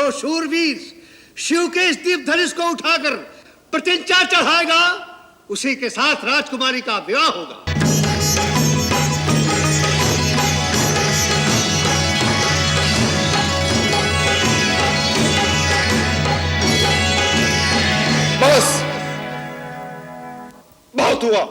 जो शूरवीर शिव के इस दीप धनुष को उठाकर प्रतिज्ञा चढ़ाएगा, उसी के साथ राजकुमारी का विवाह होगा। बस, बहुत हुआ।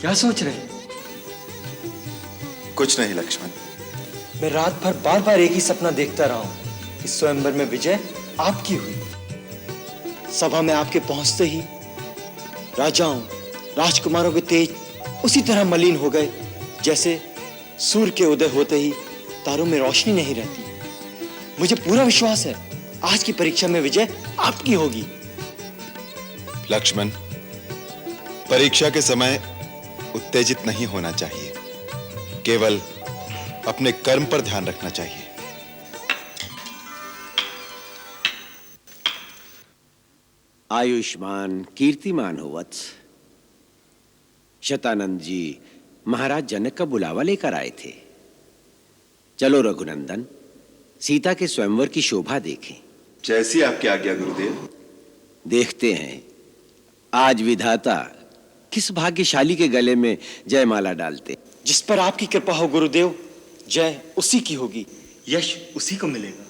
क्या सोच रहे हैं? कुछ नहीं लक्ष्मण। मैं रात भर बार बार एक ही सपना देखता रहा हूं कि स्वयंवर में विजय आपकी हुई। सभा में आपके पहुंचते ही राजाओं राजकुमारों के तेज उसी तरह मलिन हो गए जैसे सूर्य के उदय होते ही तारों में रोशनी नहीं रहती। मुझे पूरा विश्वास है आज की परीक्षा में विजय आपकी होगी। लक्ष्मण, परीक्षा के समय उत्तेजित नहीं होना चाहिए, केवल अपने कर्म पर ध्यान रखना चाहिए। आयुष्मान कीर्तिमान हो वत्स। शतानंद जी महाराज जनक का बुलावा लेकर आए थे। चलो रघुनंदन, सीता के स्वयंवर की शोभा देखें। जैसी आपकी आज्ञा गुरुदेव। देखते हैं आज विधाता किस भाग्यशाली के गले में जयमाला डालते। जिस पर आपकी कृपा हो गुरुदेव, जय उसी की होगी, यश उसी को मिलेगा।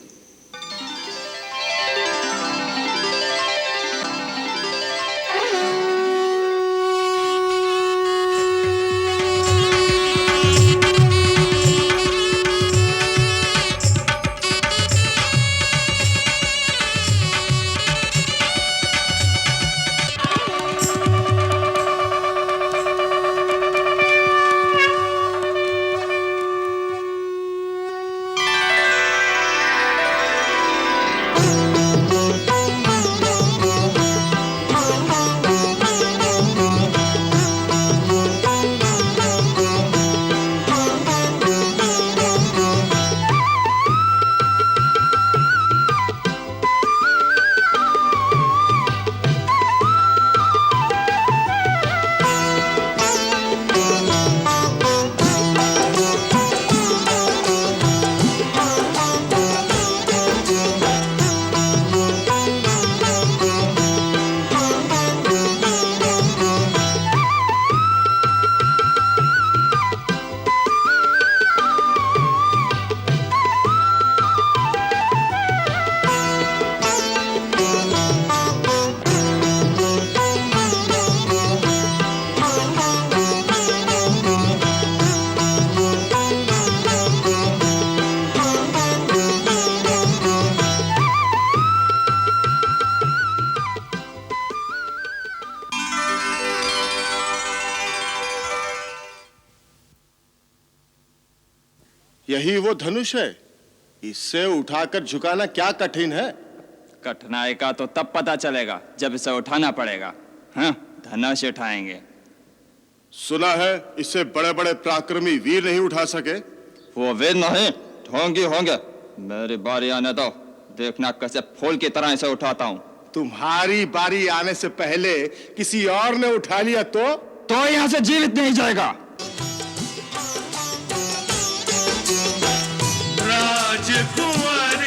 यही वो धनुष है, इससे उठाकर झुकाना क्या कठिन है? कठिनाई का तो तब पता चलेगा जब इसे उठाना पड़ेगा। हाँ, धनुष उठाएंगे। सुना है इससे बड़े बड़े पराक्रमी वीर नहीं उठा सके। वो वीर नहीं, ढोंगी होंगे। मेरी बारी आने दो, देखना कैसे फूल की तरह इसे उठाता हूँ। तुम्हारी बारी आने से पहले किसी और ने उठा लिया तो यहाँ से जीवित नहीं जाएगा। राजकुंवर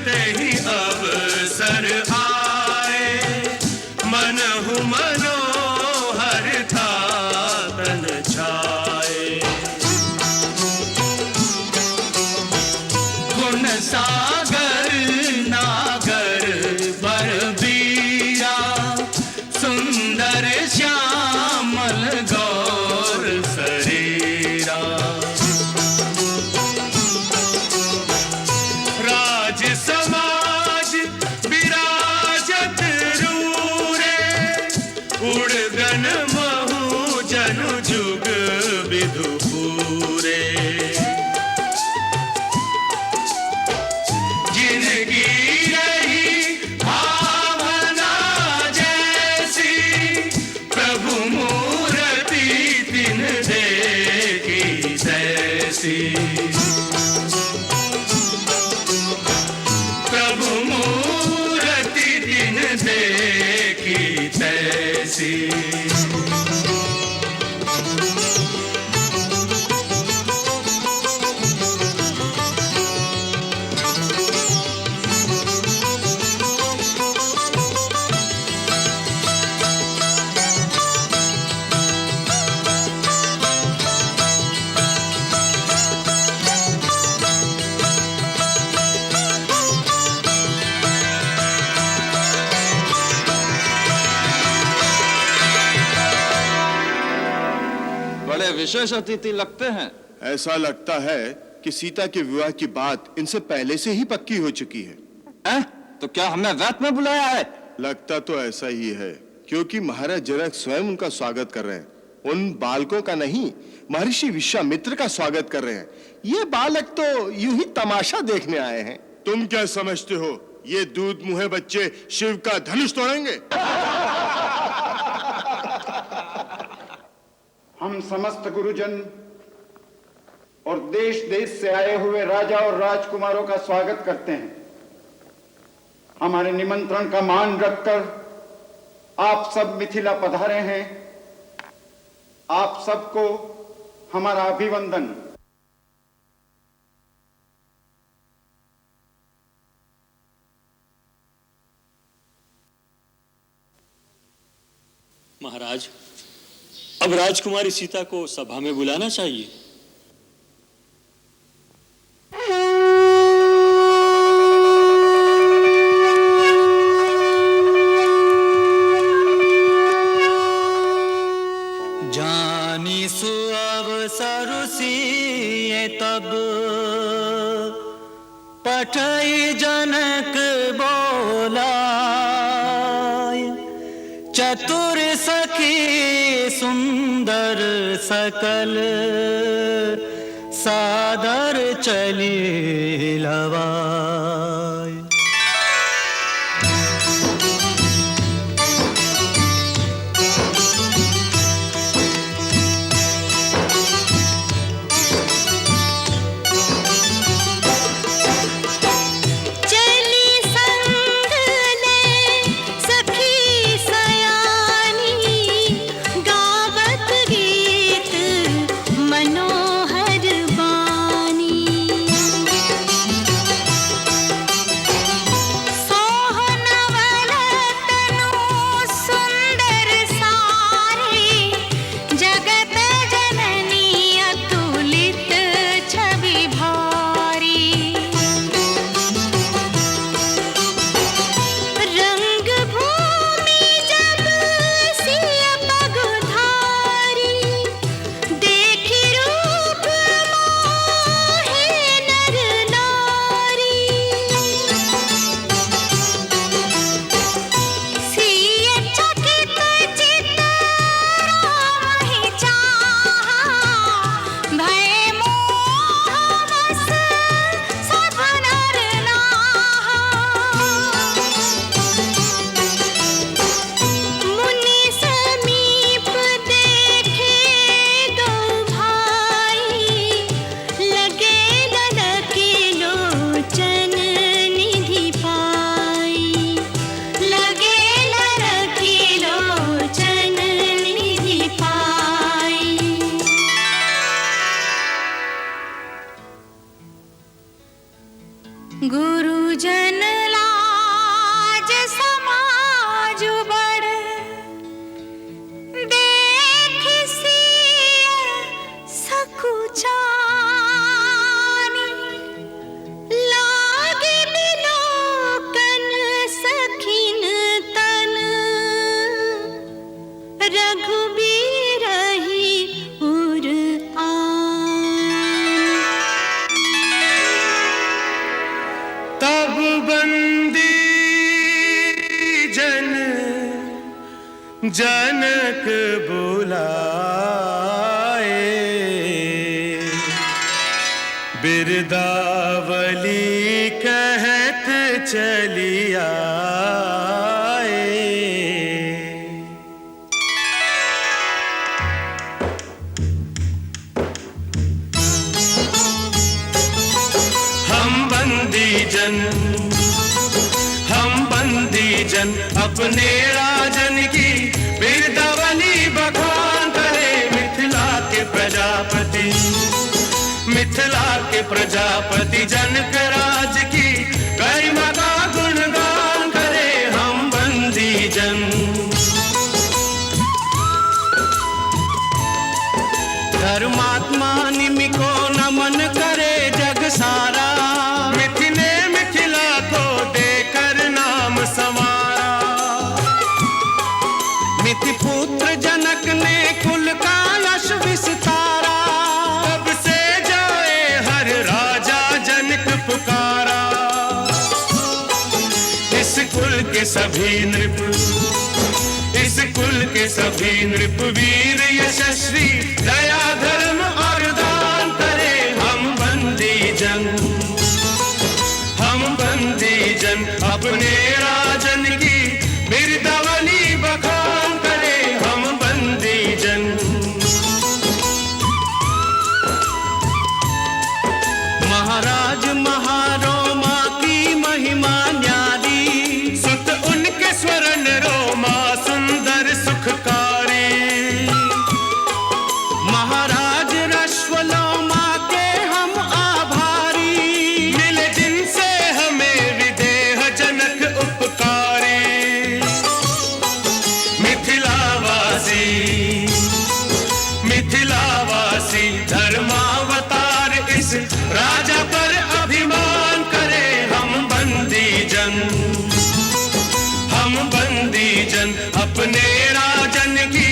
ते ही अवसर आए, मनहु मनोहर था तन छाए। गुण सागर नागर बलबीरा, सुंदर श्यामल गौर शरीरा। विशेष अतिथि लगते हैं। ऐसा लगता है कि सीता के विवाह की बात इनसे पहले से ही पक्की हो चुकी है। तो क्या हमें व्रत में बुलाया है? लगता तो ऐसा ही है, क्योंकि महाराज जनक स्वयं उनका स्वागत कर रहे हैं। उन बालकों का नहीं, महर्षि विश्वामित्र का स्वागत कर रहे हैं। ये बालक तो यूं ही तमाशा देखने आए हैं। तुम क्या समझते हो, ये दूध मुहे बच्चे शिव का धनुष तोड़ेंगे? हम समस्त गुरुजन और देश देश से आए हुए राजा और राजकुमारों का स्वागत करते हैं। हमारे निमंत्रण का मान रखकर आप सब मिथिला पधारे हैं। आप सबको हमारा अभिवंदन। महाराज, अब राजकुमारी सीता को सभा में बुलाना चाहिए। जानी सुअवसर सिए तब पठई जनक बोला, चतुर सखी सुंदर सकल सादर चली लवाय। गुरुजन लाज समाज बड़ देख सिय सकुचानी, लागे बिलोकन सखिन तन रघुबीर ही उर तब बंदी जन जनक बुलाए, बिरदावली कहत चली आए। हम बंदी जन अपने राजन की बिरदावली बखान करे। मिथिला के प्रजापति जनक राज की गरिमा का गुणगान करे। हम बंदी जन धर्मात्मा निमि को नमन करे जग सारा। मिथिला को देकर नाम संवारा। मिथि पुत्र जनक ने कुल का यश विस्तार। के सभी नृप, इस कुल के सभी नृप वीर यशस्वी, दया धर्म और दान करे हम बंदी जन, हम बंदी जन अपने राजन की बिरदावली बखान करे हम बंदी जन। महाराज महारोमा की महिमा न्यारी, सुत उनके स्वर्ण रोमा सुंदर सुखकारी। महाराज रश्वलोमा के हम आभारी, मिले जिनसे हमें विदेह जनक उपकारी। मिथिलावासी, मिथिलावासी धर्मावतार इस राजा पर अभिमान करे हम बंदी जन, हम बंदी जन अपने राजन की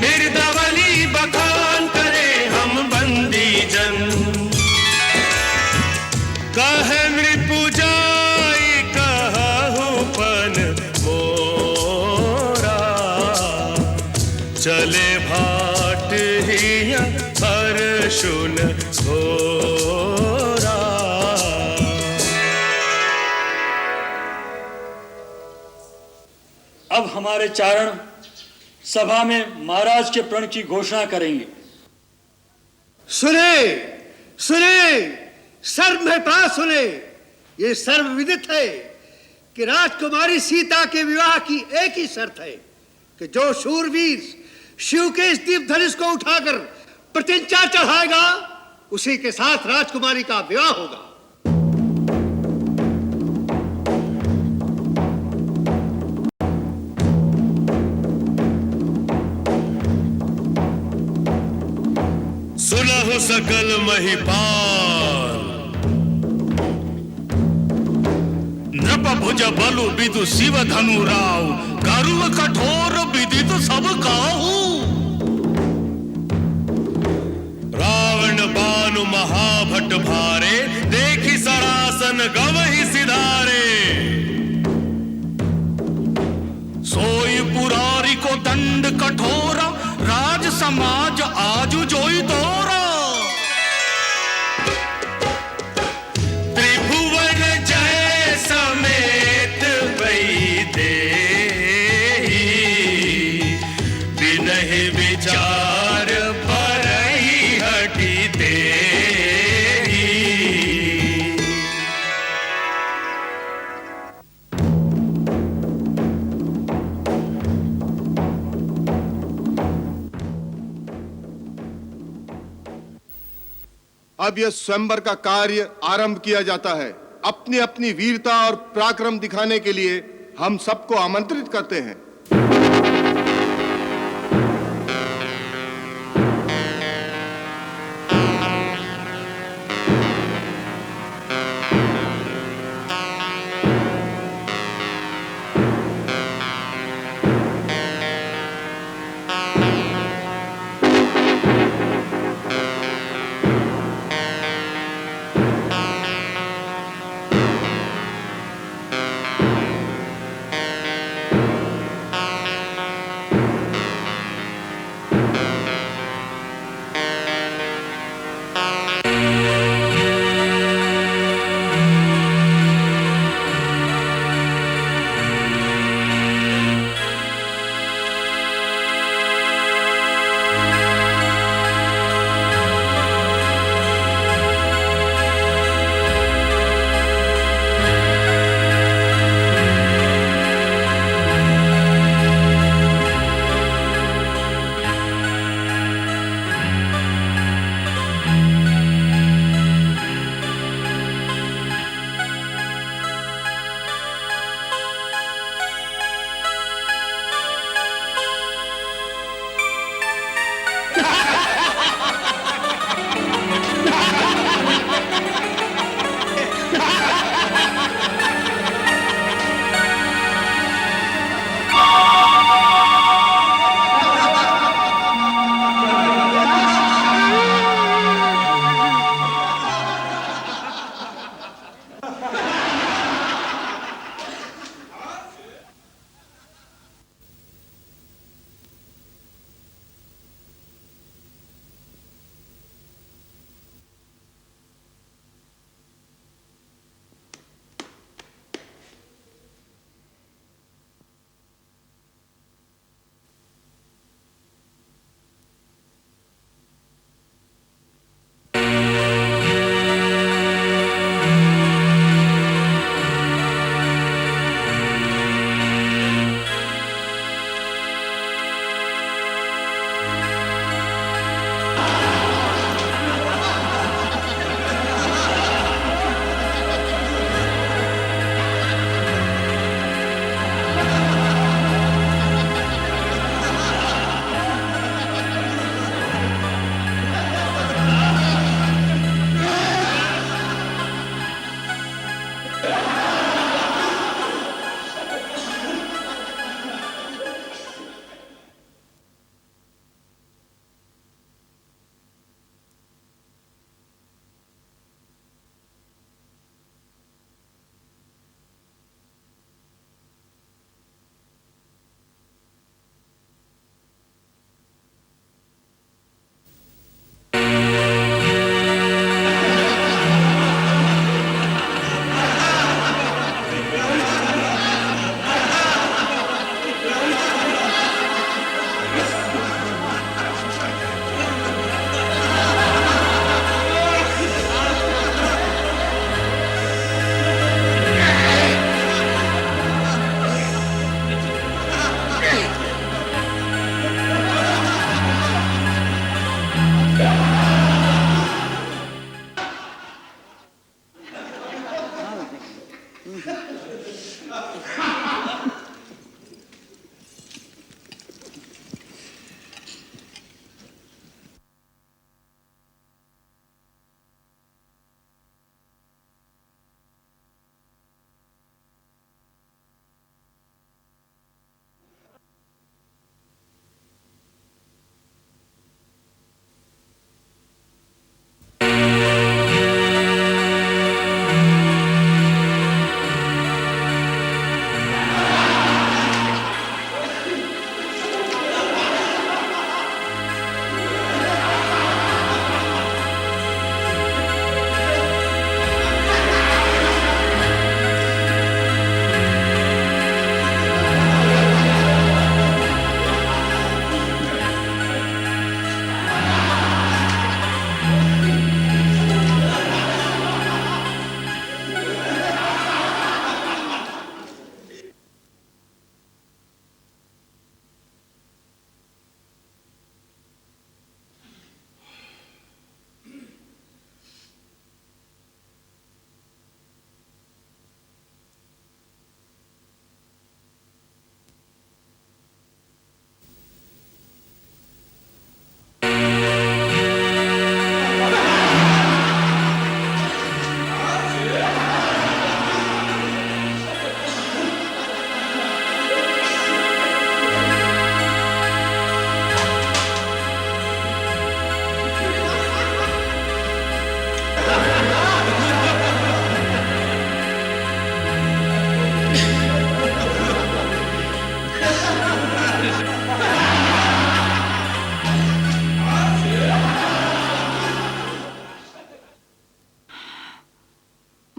बिरदावली बखान करे हम बंदी जन। कहे नृपु जाई कहु पन मोरा, चले भाट हिया हर शुन घोरा। अब हमारे चारण सभा में महाराज के प्रण की घोषणा करेंगे। सुने सुने सर्व में पास सुने, ये सर्वविदित है कि राजकुमारी सीता के विवाह की एक ही शर्त है कि जो शूरवीर शिव के इस दिव्य धनुष को उठाकर प्रतिज्ञा चढ़ाएगा उसी के साथ राजकुमारी का विवाह होगा। सुलह सकल महिपाल, नृप भुज बलु विदु शिव धनु राव, करुव कठोर विदित सब काहू। रावण बानु महाभट भारे, देखी सरासन गवहि सिधारे। सोई पुरारी को दंड कठोरा, राज समाज आजु जोई दौरा। त्रिभुवन जय समेत भई देहि, बिनहि विचार भरहि हटि देहि। अब यह स्वयंवर का कार्य आरंभ किया जाता है। अपनी अपनी वीरता और पराक्रम दिखाने के लिए हम सबको आमंत्रित करते हैं।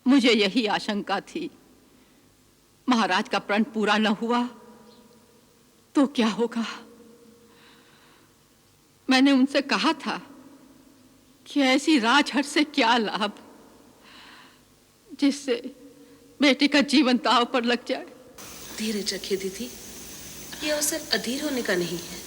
मुझे यही आशंका थी, महाराज का प्रण पूरा न हुआ तो क्या होगा। मैंने उनसे कहा था कि ऐसी राजहट से क्या लाभ जिससे बेटे का जीवन दांव पर लग जाए। धीरज रखिए दीदी, ये अवसर अधीर होने का नहीं है।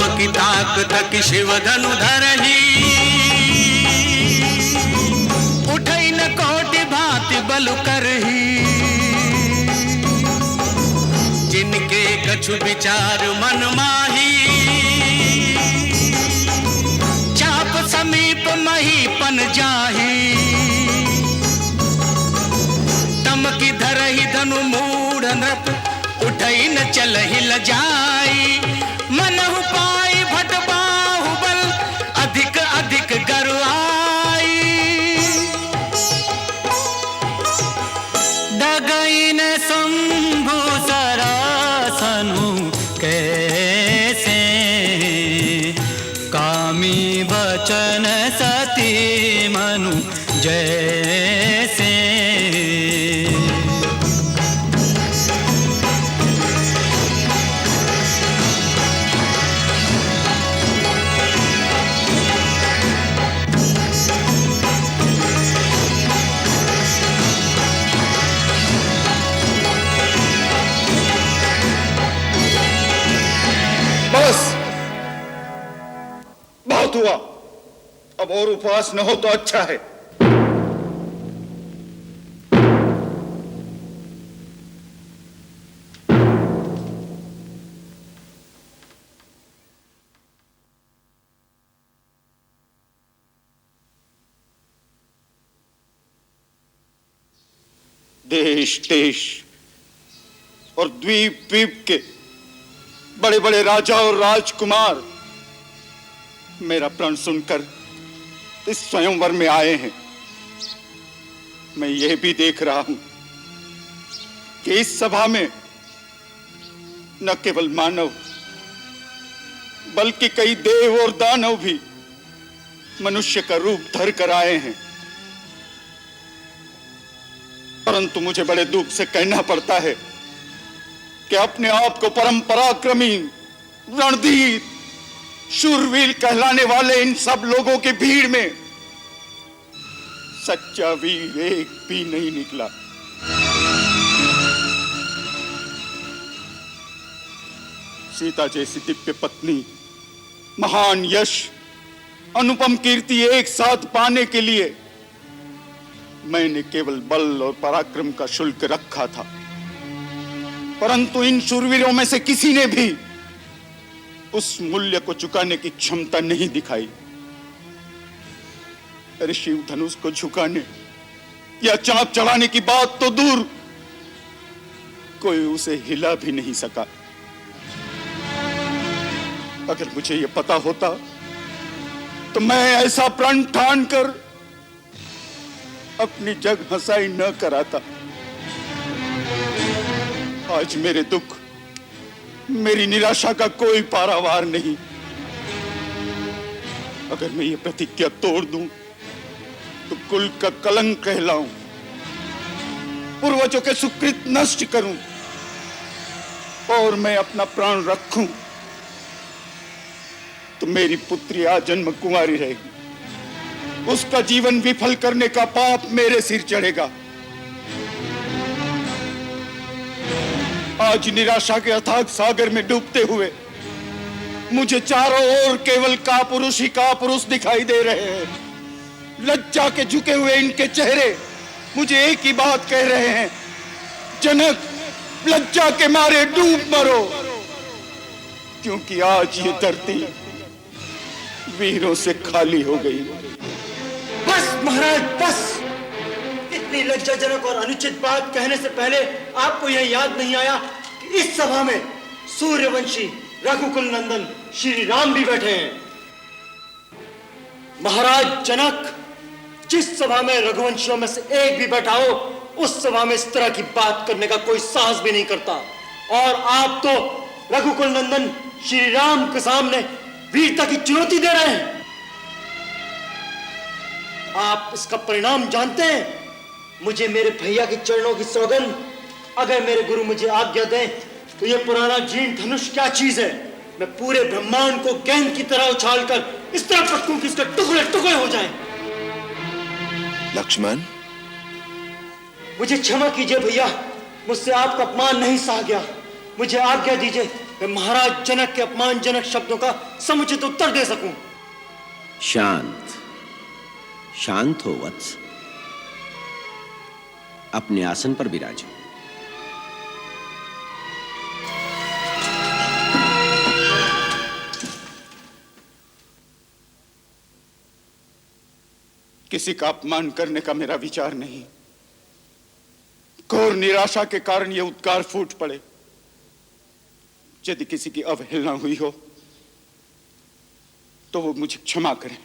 की ताक तक शिव धनु धरही, उठई न कोटि भांति बल करही। जिनके कछु विचार मन माही, चाप समीप महीपन जाही। तम की धरही धनु मूढ़ नृप, उठई न चलहि लजाई। मनहु पाई भट बाहुबल, अधिक अधिक गरुआई। डगइन शंभु सरासनु कैसे, कामी बचन सती मनु जैसे। बस बहुत हुआ, अब और उपवास न हो तो अच्छा है। देश देश और द्वीप द्वीप के बड़े बड़े राजा और राजकुमार मेरा प्रण सुनकर इस स्वयंवर में आए हैं। मैं यह भी देख रहा हूं कि इस सभा में न केवल मानव बल्कि कई देव और दानव भी मनुष्य का रूप धर कर आए हैं। परंतु मुझे बड़े दुख से कहना पड़ता है कि अपने आप को परम पराक्रमी, रणधीर, शूरवीर कहलाने वाले इन सब लोगों की भीड़ में सच्चा वीर एक भी नहीं निकला। सीता जैसी दिव्य पत्नी, महान यश, अनुपम कीर्ति एक साथ पाने के लिए मैंने केवल बल और पराक्रम का शुल्क रखा था, परंतु इन शूरवीरों में से किसी ने भी उस मूल्य को चुकाने की क्षमता नहीं दिखाई। अरे शिव धनुष को झुकाने या चांप चढ़ाने की बात तो दूर, कोई उसे हिला भी नहीं सका। अगर मुझे यह पता होता तो मैं ऐसा प्रण ठान कर अपनी जग हंसाई न कराता। आज मेरे दुख, मेरी निराशा का कोई पारावार नहीं। अगर मैं ये प्रतिज्ञा तोड़ दूं तो कुल का कलंक कहलाऊं, पूर्वजों के सुकृत नष्ट करूं और मैं अपना प्राण रखूं तो मेरी पुत्री आजन्म कुंवारी रहेगी। उसका जीवन विफल करने का पाप मेरे सिर चढ़ेगा। आज निराशा के अथाग सागर में डूबते हुए मुझे चारों ओर केवल कापुरुष ही कापुरुष दिखाई दे रहे हैं। लज्जा के झुके हुए इनके चेहरे मुझे एक ही बात कह रहे हैं, जनक, लज्जा के मारे डूब मरो, क्योंकि आज ये धरती वीरों से खाली हो गई। बस महाराज बस, इतनी लज्जाजनक और अनुचित बात कहने से पहले आपको यह याद नहीं आया कि इस सभा में सूर्यवंशी रघुकुल नंदन श्री राम भी बैठे हैं। महाराज जनक, जिस सभा में रघुवंशियों में से एक भी बैठा हो, उस सभा में इस तरह की बात करने का कोई साहस भी नहीं करता, और आप तो रघुकुल नंदन श्री राम के सामने वीरता की चुनौती दे रहे हैं। आप इसका परिणाम जानते हैं? मुझे मेरे भैया के चरणों की सौगंध, अगर मेरे गुरु मुझे आज्ञा दें तो यह पुराना जीर्ण धनुष क्या चीज है। मैं पूरे ब्रह्मांड को गेंद की तरह उछालकर इस तरह पटकूं कि इसके टुकड़े टुकड़े हो जाएं। लक्ष्मण, मुझे क्षमा कीजिए भैया, मुझसे आपका अपमान नहीं सहा गया। मुझे आज्ञा दीजिए, मैं महाराज जनक के अपमानजनक शब्दों का समुचित उत्तर दे सकूं। शांत शांत हो वत्स, अपने आसन पर विराजो। किसी का अपमान करने का मेरा विचार नहीं। घोर निराशा के कारण ये उद्गार फूट पड़े। यदि किसी की अवहेलना हुई हो तो वो मुझे क्षमा करें।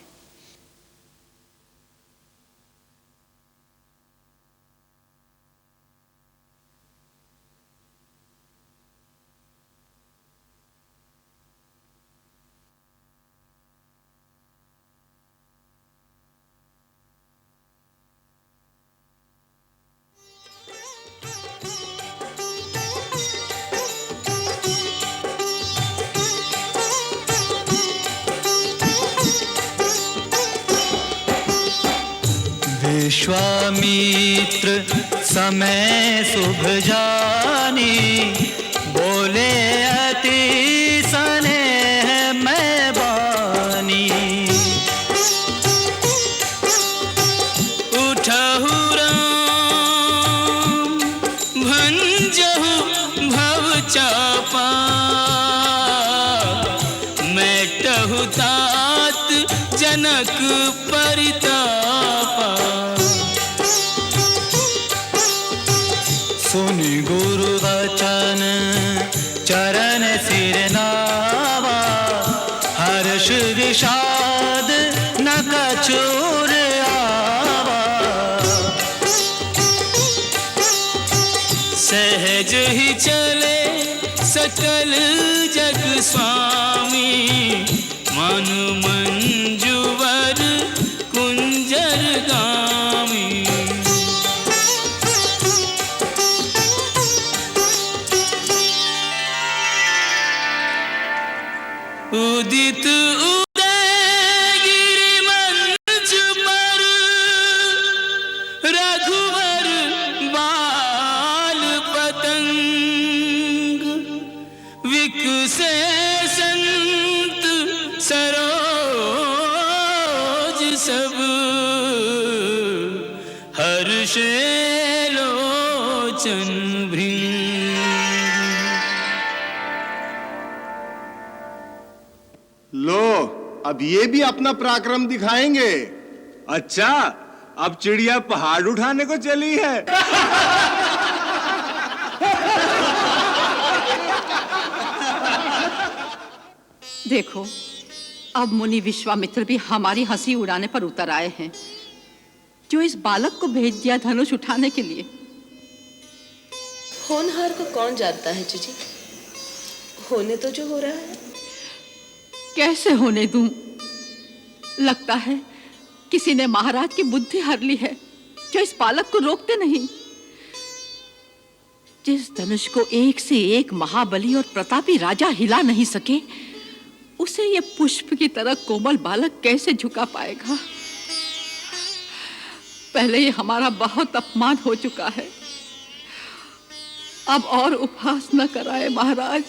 विश्वामित्र समय शुभ जानी, बोले अति स्नेह मैं बानी। उठहु राम भंजहु भव चापा, मेटहु तात जनक परितापा। सुनि गुरु वचन चरण सिर नावा, हर्ष विषाद न कछुर आवा। सहज ही चले सकल जग स्वामी, मन मंजुवर कुंजर गामी। लो, अब ये भी अपना पराक्रम दिखाएंगे। अच्छा, अब चिड़िया पहाड़ उठाने को चली है। देखो, अब मुनि विश्वामित्र भी हमारी हंसी उड़ाने पर उतर आए हैं, जो इस बालक को भेज दिया धनुष उठाने के लिए। होनहार को कौन जानता है जीजी? होने तो जो हो रहा है। कैसे होने दूं? लगता है किसी ने महाराज की बुद्धि हर ली है, जो इस बालक को रोकते नहीं। जिस धनुष को एक से एक महाबली और प्रतापी राजा हिला नहीं सके, उसे ये पुष्प की तरह कोमल बालक कैसे झुका पाएगा? पहले ये हमारा बहुत अपमान हो चुका है, अब और उपहास न कराए महाराज।